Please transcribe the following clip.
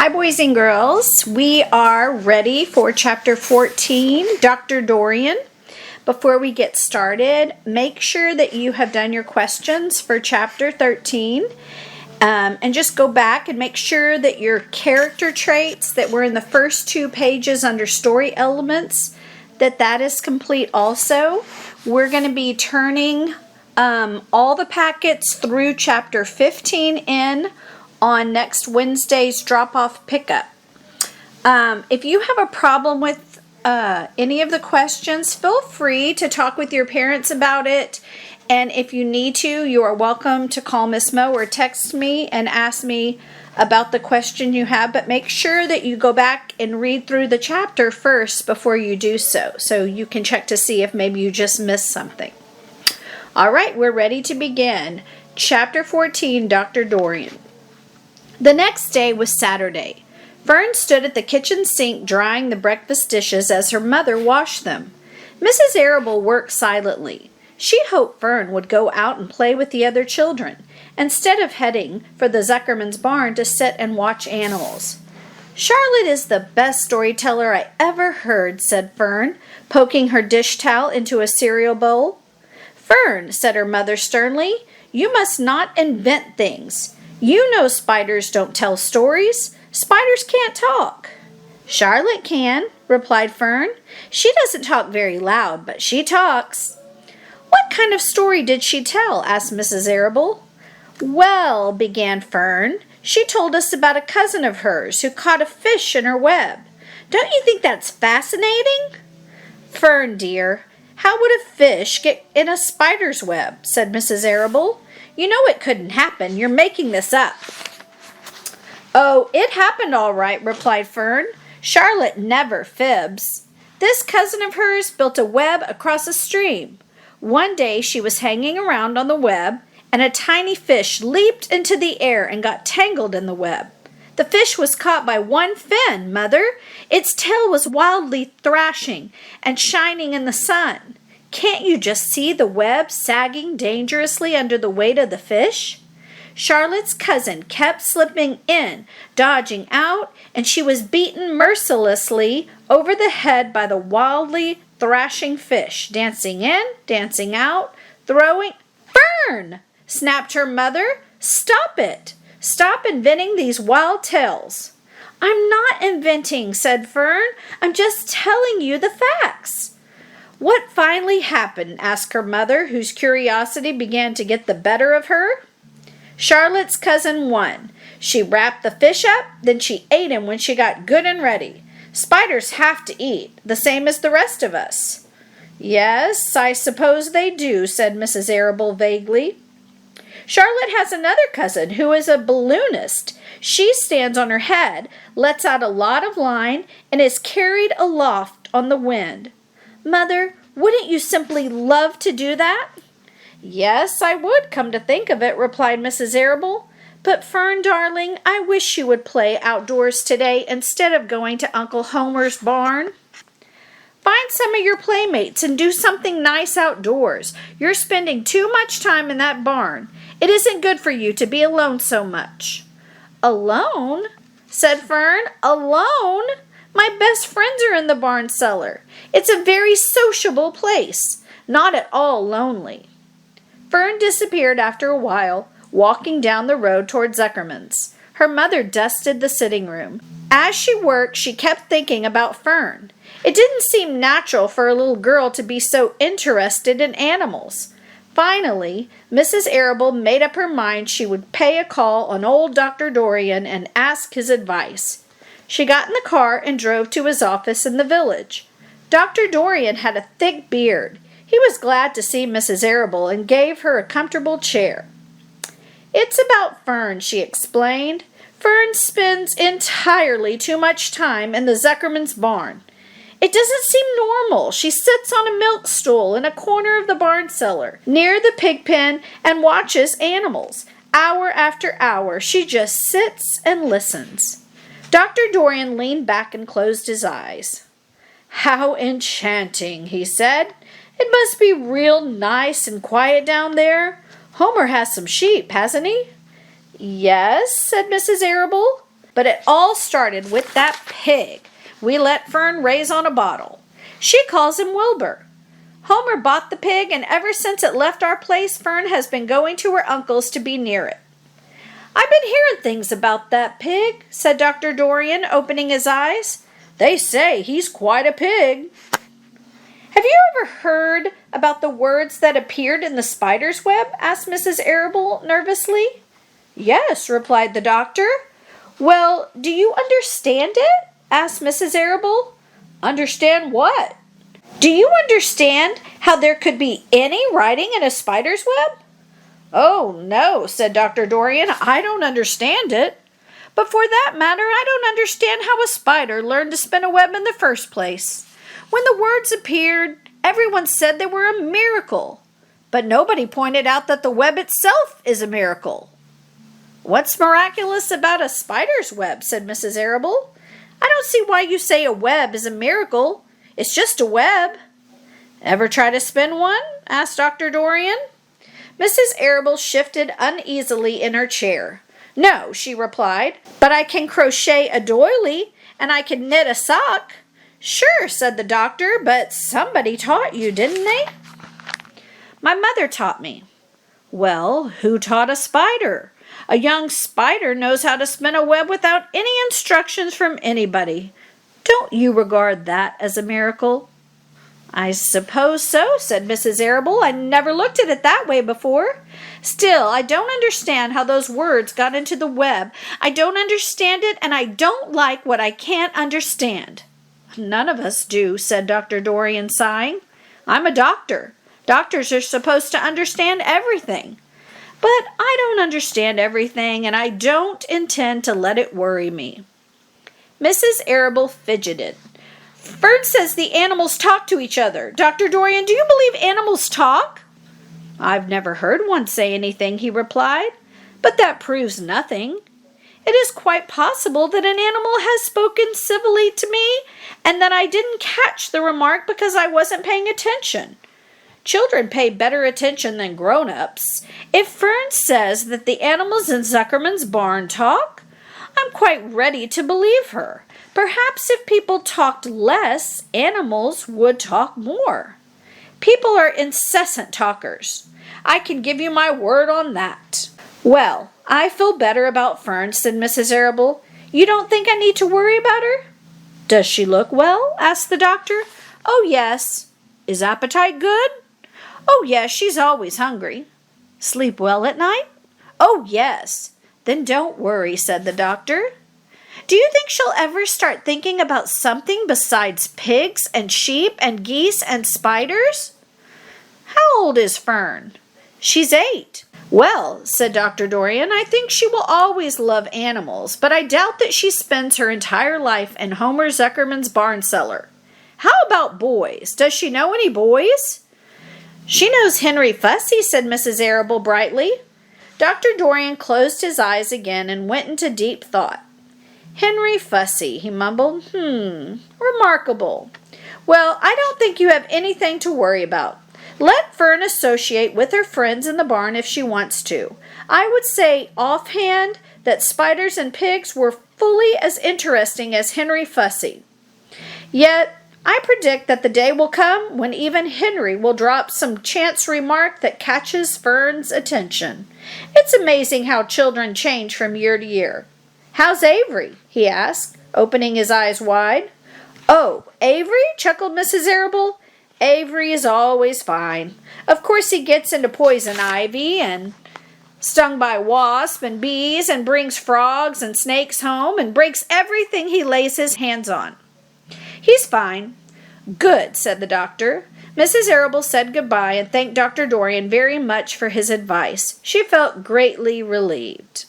Hi, boys and girls. We are ready for Chapter 14, Dr. Dorian. Before we get started, make sure that you have done your questions for Chapter 13. And just go back and make sure that your character traits that were in the first 2 pages under story elements, that is complete also. We're going to be turning all the packets through Chapter 15 in on next Wednesday's drop-off pickup. If you have a problem with any of the questions, feel free to talk with your parents about it. And if you need to, you are welcome to call Miss Mo or text me and ask me about the question you have. But make sure that you go back and read through the chapter first before you do so. So you can check to see if maybe you just missed something. All right, we're ready to begin. Chapter 14, Dr. Dorian. The next day was Saturday. Fern stood at the kitchen sink drying the breakfast dishes as her mother washed them. Mrs. Arable worked silently. She hoped Fern would go out and play with the other children, instead of heading for the Zuckerman's barn to sit and watch animals. "Charlotte is the best storyteller I ever heard," said Fern, poking her dish towel into a cereal bowl. "Fern," said her mother sternly, "you must not invent things. You know spiders don't tell stories. Spiders can't talk." "Charlotte can," replied Fern. "She doesn't talk very loud, but she talks." "What kind of story did she tell?" asked Mrs. Arable. "Well," began Fern, "she told us about a cousin of hers who caught a fish in her web. Don't you think that's fascinating?" "Fern, dear, how would a fish get in a spider's web?" said Mrs. Arable. "You know it couldn't happen. You're making this up." "Oh, it happened all right," replied Fern. "Charlotte never fibs. This cousin of hers built a web across a stream. One day she was hanging around on the web, and a tiny fish leaped into the air and got tangled in the web. The fish was caught by one fin, Mother. Its tail was wildly thrashing and shining in the sun. Can't you just see the web sagging dangerously under the weight of the fish? Charlotte's cousin kept slipping in, dodging out, and she was beaten mercilessly over the head by the wildly thrashing fish, dancing in, dancing out, throwing—" "Fern!" snapped her mother. "Stop it! Stop inventing these wild tales." "I'm not inventing," said Fern. "I'm just telling you the facts." "What finally happened?" asked her mother, whose curiosity began to get the better of her. "Charlotte's cousin won. She wrapped the fish up, then she ate him when she got good and ready. Spiders have to eat, the same as the rest of us." "Yes, I suppose they do," said Mrs. Arable vaguely. "Charlotte has another cousin who is a balloonist. She stands on her head, lets out a lot of line, and is carried aloft on the wind." "Mother, wouldn't you simply love to do that?" "Yes, I would, come to think of it," replied Mrs. Arable. "But Fern, darling, I wish you would play outdoors today instead of going to Uncle Homer's barn. Find some of your playmates and do something nice outdoors. You're spending too much time in that barn. It isn't good for you to be alone so much." "Alone?" said Fern. "Alone? My best friends are in the barn cellar. It's a very sociable place, not at all lonely." Fern disappeared after a while, walking down the road toward Zuckerman's. Her mother dusted the sitting room. As she worked, she kept thinking about Fern. It didn't seem natural for a little girl to be so interested in animals. Finally, Mrs. Arable made up her mind she would pay a call on old Dr. Dorian and ask his advice. She got in the car and drove to his office in the village. Dr. Dorian had a thick beard. He was glad to see Mrs. Arable and gave her a comfortable chair. "It's about Fern," she explained. "Fern spends entirely too much time in the Zuckerman's barn. It doesn't seem normal. She sits on a milk stool in a corner of the barn cellar, near the pig pen, and watches animals. Hour after hour, she just sits and listens." Dr. Dorian leaned back and closed his eyes. "How enchanting," he said. "It must be real nice and quiet down there. Homer has some sheep, hasn't he?" "Yes," said Mrs. Arable. But it all started with that pig we let Fern raise on a bottle. She calls him Wilbur. Homer bought the pig, and ever since it left our place, Fern has been going to her uncle's to be near it. I've been hearing things about that pig, said Dr. Dorian, opening his eyes. They say he's quite a pig. Have you ever heard about the words that appeared in the spider's web? Asked Mrs. Arable nervously. Yes, replied the doctor. Well, do you understand it? Asked Mrs. Arable. Understand what? Do you understand how there could be any writing in a spider's web? Oh, no, said Dr. Dorian. I don't understand it. But for that matter, I don't understand how a spider learned to spin a web in the first place. When the words appeared, everyone said they were a miracle. But nobody pointed out that the web itself is a miracle. What's miraculous about a spider's web? Said Mrs. Arable. I don't see why you say a web is a miracle. It's just a web. Ever try to spin one? Asked Dr. Dorian. Mrs. Arable shifted uneasily in her chair. No, she replied, but I can crochet a doily, and I can knit a sock. Sure, said the doctor, but somebody taught you, didn't they? My mother taught me. Well, who taught a spider? A young spider knows how to spin a web without any instructions from anybody. Don't you regard that as a miracle? I suppose so, said Mrs. Arable. I never looked at it that way before. Still, I don't understand how those words got into the web. I don't understand it, and I don't like what I can't understand. None of us do, said Dr. Dorian, sighing. I'm a doctor. Doctors are supposed to understand everything. But I don't understand everything, and I don't intend to let it worry me. Mrs. Arable fidgeted. Fern says the animals talk to each other. Dr. Dorian, do you believe animals talk? I've never heard one say anything, he replied, but that proves nothing. It is quite possible that an animal has spoken civilly to me, and that I didn't catch the remark because I wasn't paying attention. Children pay better attention than grown-ups. If Fern says that the animals in Zuckerman's barn talk, I'm quite ready to believe her. Perhaps if people talked less, animals would talk more. People are incessant talkers. I can give you my word on that. Well, I feel better about Fern, said Mrs. Arable. You don't think I need to worry about her? Does she look well? Asked the doctor. Oh, yes. Is appetite good? Oh, yes, she's always hungry. Sleep well at night? Oh, yes. Then don't worry, said the doctor. Do you think she'll ever start thinking about something besides pigs and sheep and geese and spiders? How old is Fern? She's 8. Well, said Dr. Dorian, I think she will always love animals, but I doubt that she spends her entire life in Homer Zuckerman's barn cellar. How about boys? Does she know any boys? She knows Henry Fussy, said Mrs. Arable brightly. Dr. Dorian closed his eyes again and went into deep thought. Henry Fussy, he mumbled. Remarkable. Well, I don't think you have anything to worry about. Let Fern associate with her friends in the barn if she wants to. I would say offhand that spiders and pigs were fully as interesting as Henry Fussy. Yet, I predict that the day will come when even Henry will drop some chance remark that catches Fern's attention. It's amazing how children change from year to year. How's Avery? He asked, opening his eyes wide. Oh, Avery? Chuckled Mrs. Arable. Avery is always fine. Of course he gets into poison ivy and stung by wasps and bees and brings frogs and snakes home and breaks everything he lays his hands on. He's fine. Good, said the doctor. Mrs. Arable said goodbye and thanked Dr. Dorian very much for his advice. She felt greatly relieved.